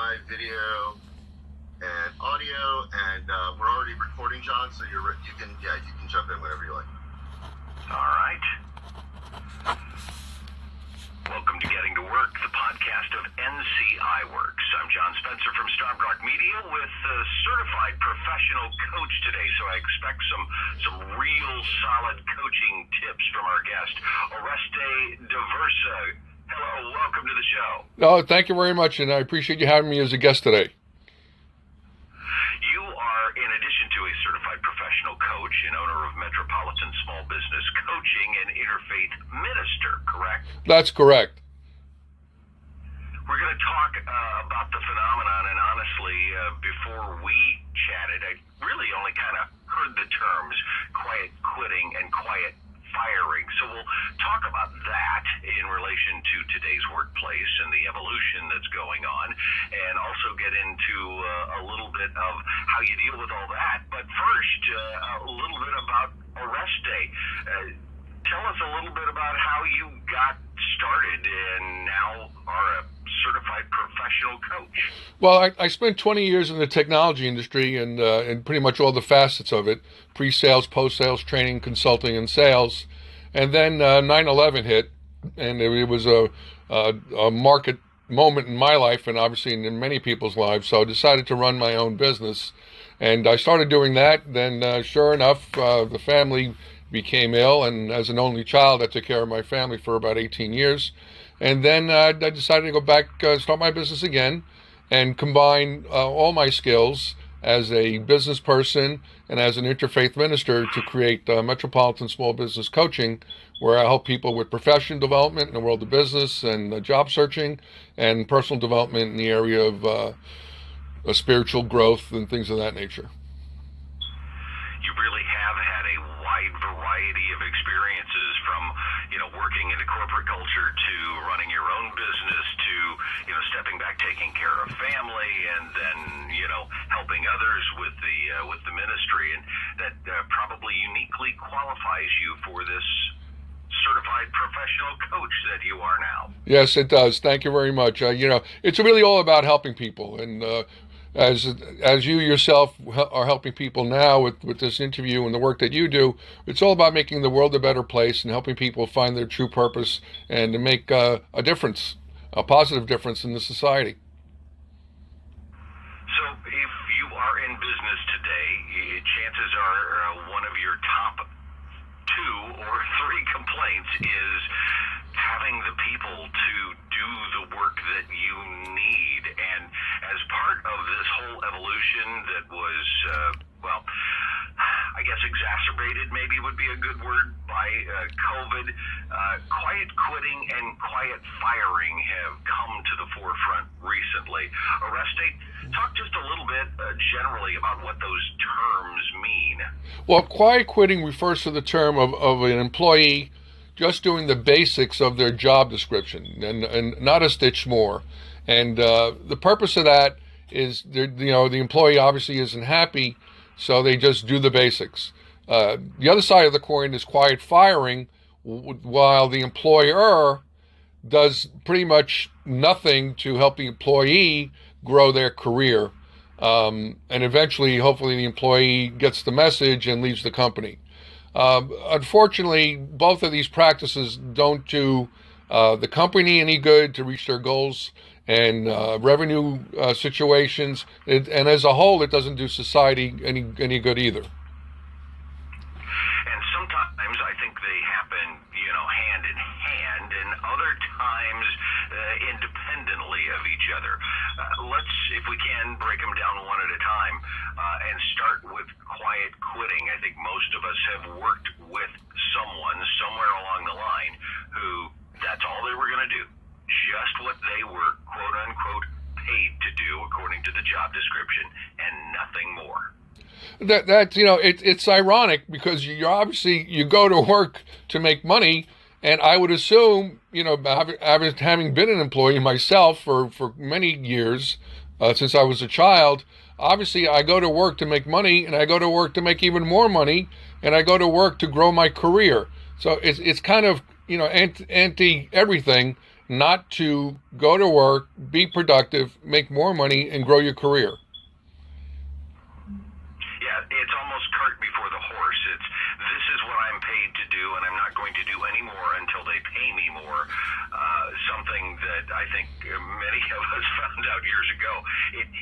live video and audio, and we're already recording, John. So you can jump in whenever you like. All right. Welcome to Getting to Work, the podcast of NCI Works. I'm John Spencer from Staved Media with a certified professional coach today. So I expect some real solid coaching tips from our guest, Oreste DAversa. Hello, welcome to the show. Oh, thank you very much, and I appreciate you having me as a guest today. You are, in addition to a certified professional coach and owner of Metropolitan Small Business Coaching, an interfaith minister, correct? That's correct. We're going to talk about the phenomenon, and honestly, before we chatted, I really only kind of heard the terms quiet quitting and quiet firing. So we'll talk about that in relation to today's workplace and the evolution that's going on, and also get into a little bit of how you deal with all that. But first, a little bit about Oreste. Tell us a little bit about how you got started and now are a certified professional coach. Well, I spent 20 years in the technology industry and pretty much all the facets of it, pre-sales, post-sales, training, consulting, and sales. And then 9/11 hit, and it was a market moment in my life and obviously in many people's lives. So I decided to run my own business, and I started doing that. Then sure enough, the family became ill, and as an only child, I took care of my family for about 18 years. And then I decided to go back, start my business again, and combine all my skills as a business person and as an interfaith minister to create Metropolitan Small Business Coaching, where I help people with professional development in the world of business and job searching and personal development in the area of spiritual growth and things of that nature. You really have had a wide variety of experiences, from working in the corporate culture to running your own business to stepping back, taking care of family, and then helping others with the ministry, and that probably uniquely qualifies you for this certified professional coach that you are now. Yes, it does. Thank you very much. It's really all about helping people, and as you yourself are helping people now with this interview and the work that you do, it's all about making the world a better place and helping people find their true purpose and to make a difference, a positive difference in the society. So if you are in business today, chances are one of your top 2 or 3 complaints is having the people to do the work that you need. And as part of this whole evolution that was, I guess exacerbated maybe would be a good word, by COVID, quiet quitting and quiet firing have come to the forefront recently. Oreste, talk just a little bit generally about what those terms mean. Well, quiet quitting refers to the term of an employee just doing the basics of their job description and not a stitch more. And the purpose of that is, the employee obviously isn't happy, so they just do the basics. The other side of the coin is quiet firing, while the employer does pretty much nothing to help the employee grow their career. And eventually, hopefully, the employee gets the message and leaves the company. Unfortunately, both of these practices don't do the company any good to reach their goals and revenue situations, and as a whole, it doesn't do society any good either. And sometimes I think they happen, hand in hand, and other times independently of each other. Let's, if we can, break them down one at a time and start with quiet quitting. I think most of us have worked with someone somewhere along the line who that's all they were going to do, just what they were quote unquote paid to do according to the job description, and nothing more. It's ironic because you go to work to make money, and I would assume, having been an employee myself for many years since I was a child, obviously I go to work to make money, and I go to work to make even more money, and I go to work to grow my career. So it's kind of anti everything, not to go to work, be productive, make more money, and grow your career. Yeah, it's almost cart before the horse. It's this is what I'm paid to do, and I'm not going to do any more until they pay me more. Something that I think many of us found out years ago.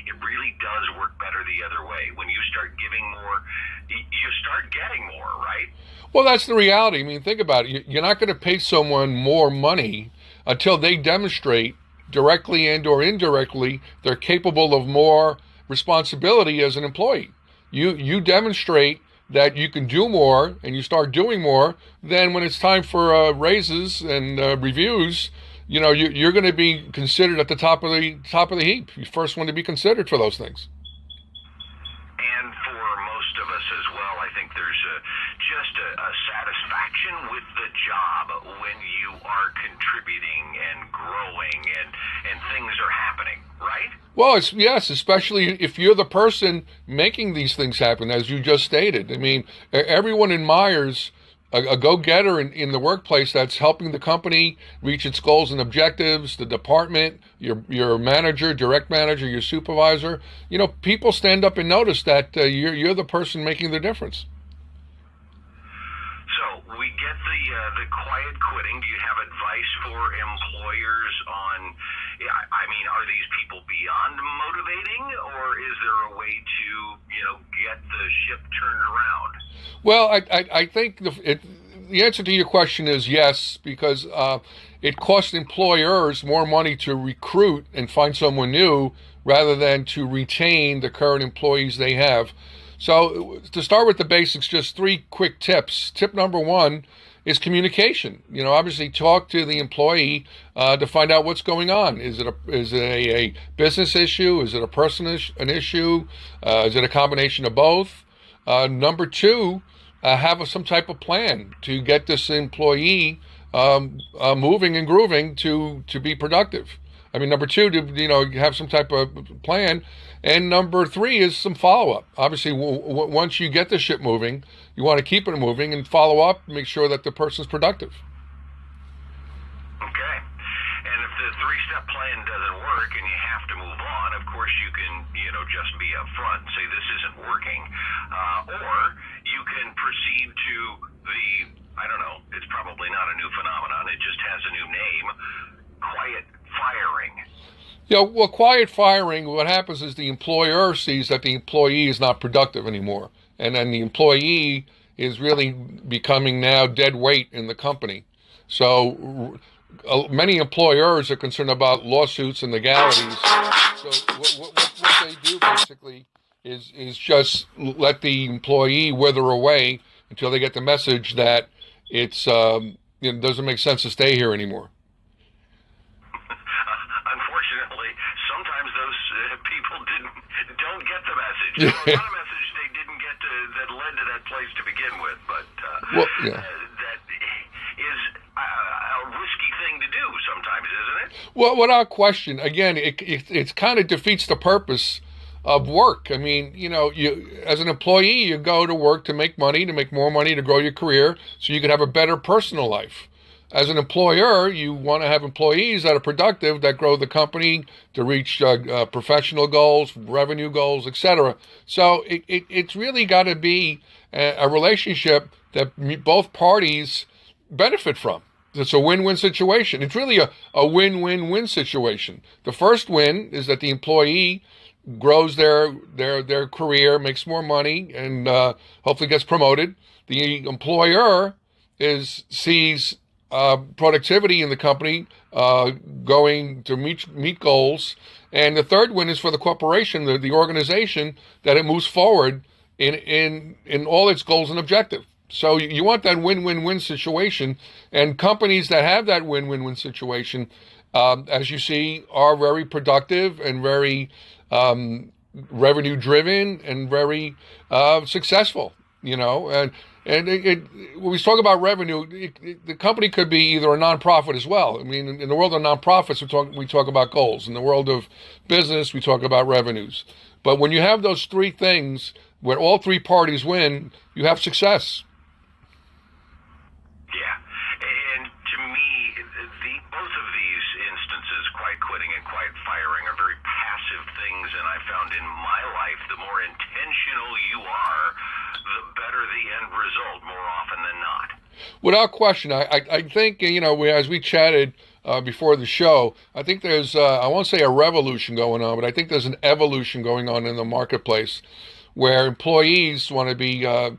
It really does work better the other way. When you start giving more, you start getting more, right? Well, that's the reality. I mean, think about it. You're not going to pay someone more money until they demonstrate directly and or indirectly they're capable of more responsibility as an employee. You demonstrate that you can do more and you start doing more, then when it's time for raises and reviews, you're going to be considered at the top of the heap. You're first one to be considered for those things. And for most of us as well, I think there's just a satisfaction with the job when you are contributing and growing and things are happening, right? Well, yes, especially if you're the person making these things happen, as you just stated. I mean, everyone admires a go-getter in the workplace that's helping the company reach its goals and objectives, the department, your manager, direct manager, your supervisor. People stand up and notice that you're the person making the difference. So we get the quiet quitting. Do you have advice for employers on, are these people beyond motivating, or is there a way to, get the ship turned around? Well, I think the answer to your question is yes, because it costs employers more money to recruit and find someone new rather than to retain the current employees they have. So to start with the basics, just 3 quick tips. Tip number 1 is communication. Obviously talk to the employee to find out what's going on. Is it a business issue? Is it a personal an issue? Is it a combination of both? Number 2, have some type of plan to get this employee moving and grooving to be productive. Number 2, to have some type of plan. And number 3 is some follow-up. Obviously, once you get the ship moving, you want to keep it moving and follow up, make sure that the person's productive. Okay. And if the 3-step plan doesn't work and you have to move on, of course you can, just be upfront and say this isn't working. Or you can proceed to it's probably not a new phenomenon. It just has a new name, quiet firing. Well, quiet firing, what happens is the employer sees that the employee is not productive anymore. And then the employee is really becoming now dead weight in the company. So many employers are concerned about lawsuits and legalities. So what they do basically is just let the employee wither away until they get the message that it doesn't make sense to stay here anymore. Don't get the message. There was a lot of message they didn't get that led to that place to begin with, but that is a risky thing to do sometimes, isn't it? Well, without question. Again, it kind of defeats the purpose of work. You as an employee, you go to work to make money, to make more money, to grow your career, so you can have a better personal life. As an employer, you want to have employees that are productive, that grow the company to reach professional goals, revenue goals, etc. So it's really got to be a relationship that both parties benefit from. It's a win-win situation. It's really a win-win-win situation. The first win is that the employee grows their career, makes more money, and hopefully gets promoted. The employer sees productivity in the company going to meet goals. And the third win is for the corporation, the organization, that it moves forward in all its goals and objectives. So you want that win-win-win situation, and companies that have that win-win-win situation, as you see, are very productive and very revenue-driven and very successful. And when we talk about revenue, the company could be either a nonprofit as well. In the world of nonprofits, we talk about goals. In the world of business, we talk about revenues. But when you have those 3 things, where all 3 parties win, you have success. Yeah, and to me, both of these Without question, I think, as we chatted before the show, I think there's, I won't say a revolution going on, but I think there's an evolution going on in the marketplace where employees want to be I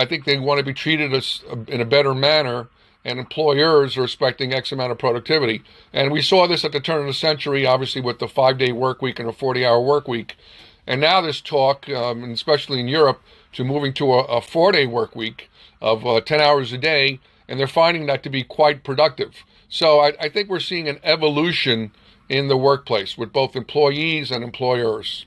think they want to be treated in a better manner, and employers are expecting X amount of productivity. And we saw this at the turn of the century, obviously, with the 5-day work week and a 40-hour work week. And now this talk, and especially in Europe, to moving to a 4-day work week of 10 hours a day, and they're finding that to be quite productive. So I think we're seeing an evolution in the workplace with both employees and employers.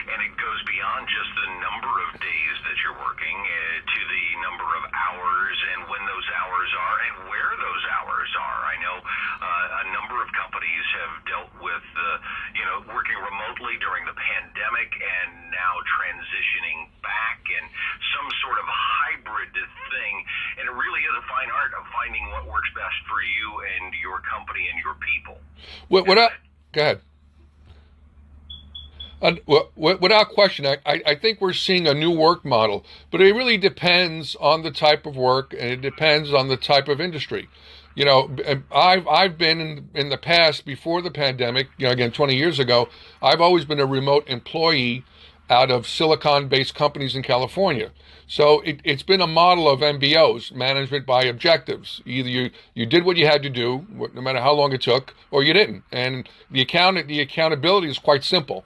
And it goes beyond just the number of days that you're working to the number of hours and when those hours are and where those hours are. I know a number of companies have dealt with, working remotely during the pandemic and now transitioning back and some sort of hybrid thing. And it really is a fine art of finding what works best for you and your company and your people. Go ahead. Without question, I think we're seeing a new work model, but it really depends on the type of work, and it depends on the type of industry. I've been in the past, before the pandemic, again 20 years ago, I've always been a remote employee out of silicon-based companies in California. So it's been a model of MBOs, management by objectives. Either you did what you had to do, no matter how long it took, or you didn't. And the accountability is quite simple.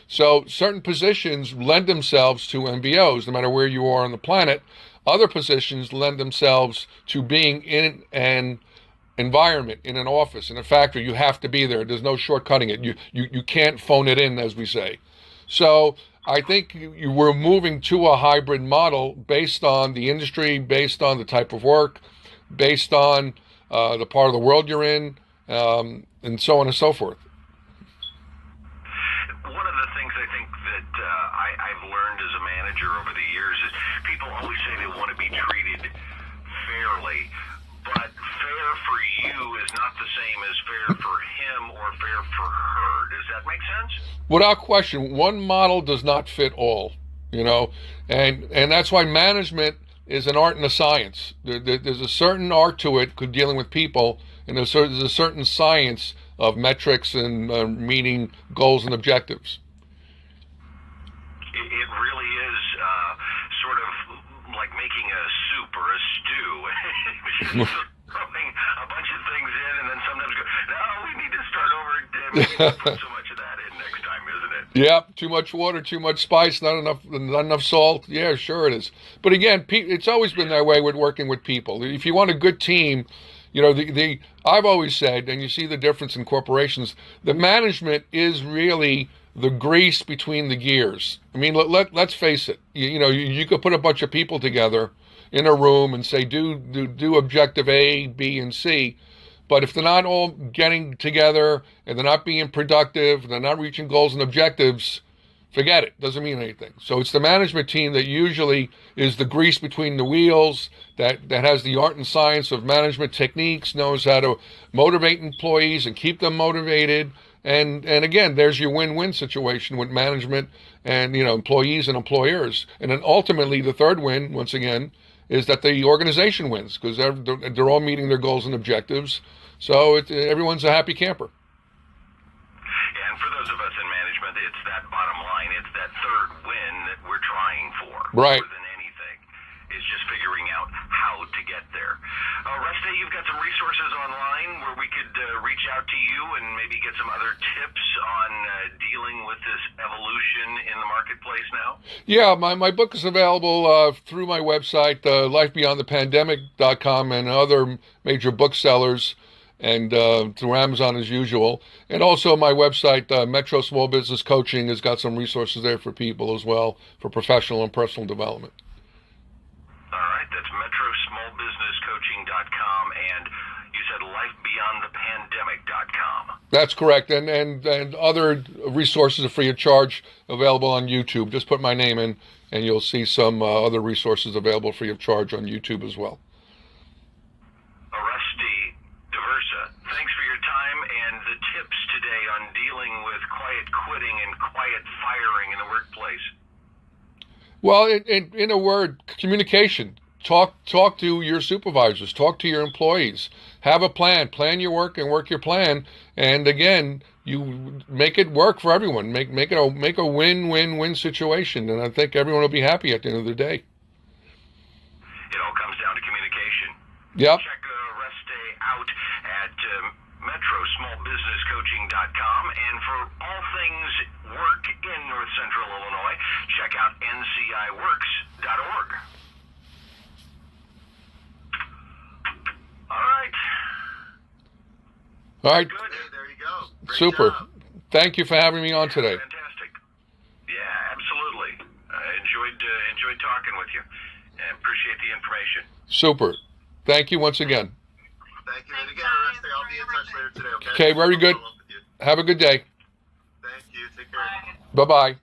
So certain positions lend themselves to MBOs, no matter where you are on the planet. Other positions lend themselves to being in an environment, in an office, in a factory. You have to be there. There's no shortcutting it. You can't phone it in, as we say. So I think we're moving to a hybrid model based on the industry, based on the type of work, based on the part of the world you're in, and so on and so forth. One of the things I think that I've learned as a manager over the years is people always say they want to be treated fairly, but fair for you is not the same as fair for him or fair for her. Does that make sense? Without question, one model does not fit all, and that's why management is an art and a science. There's a certain art to it, dealing with people, and there's a certain science of metrics and meeting goals and objectives. It really is sort of like making a soup or a stew. Throwing a bunch of things in and then sometimes go, no, we need to start over again. We need to put so much of that in next time, isn't it? Yeah, too much water, too much spice, not enough salt. Yeah, sure it is. But again, it's always been that way with working with people. If you want a good team, I've always said, and you see the difference in corporations, the management is really the grease between the gears. I mean, let's face it. You could put a bunch of people together in a room and say, do objective A, B, and C. But if they're not all getting together and they're not being productive, they're not reaching goals and objectives, forget it. Doesn't mean anything. So it's the management team that usually is the grease between the wheels, that has the art and science of management techniques, knows how to motivate employees and keep them motivated. And again, there's your win-win situation with management and employees and employers. And then ultimately, the third win, once again, is that the organization wins because they're all meeting their goals and objectives. So everyone's a happy camper. Yeah, and for those of us in management, it's that bottom line. It's that third win that we're trying for. Right. More than anything. It's just figuring out how to get there. Oreste, you've got some resources online where we could reach out to you and maybe get some other tips on dealing with this evolution in the marketplace now? Yeah, my book is available through my website, lifebeyondthepandemic.com, and other major booksellers, and through Amazon as usual. And also my website, Metro Small Business Coaching, has got some resources there for people as well, for professional and personal development. All right, that's metrosmallbusinesscoaching.com, and you said lifebeyondthepandemic.com. That's correct, and other resources are free of charge, available on YouTube. Just put my name in, and you'll see some other resources available free of charge on YouTube as well. Oreste DAversa, thanks for your time and the tips today on dealing with quiet quitting and quiet firing in the workplace. Well, in a word, communication. talk to your supervisors, talk to your employees, have a plan your work and work your plan. And again, you make it work for everyone. Make a win-win-win situation. And I think everyone will be happy at the end of the day. It all comes down to communication. Yep. Check Oreste out at metrosmallbusinesscoaching.com. And for all things work in North Central Illinois, check out nciworks.org. All right. Good. Hey, there you go. Great Super. job. Thank you for having me on today. Fantastic. Yeah, absolutely. I enjoyed talking with you and appreciate the information. Super. Thank you once again. Thank you. And again, Oreste, I'll be in touch later today, okay? Okay, very good. I'll follow up with you. Have a good day. Thank you. Take care. Bye-bye.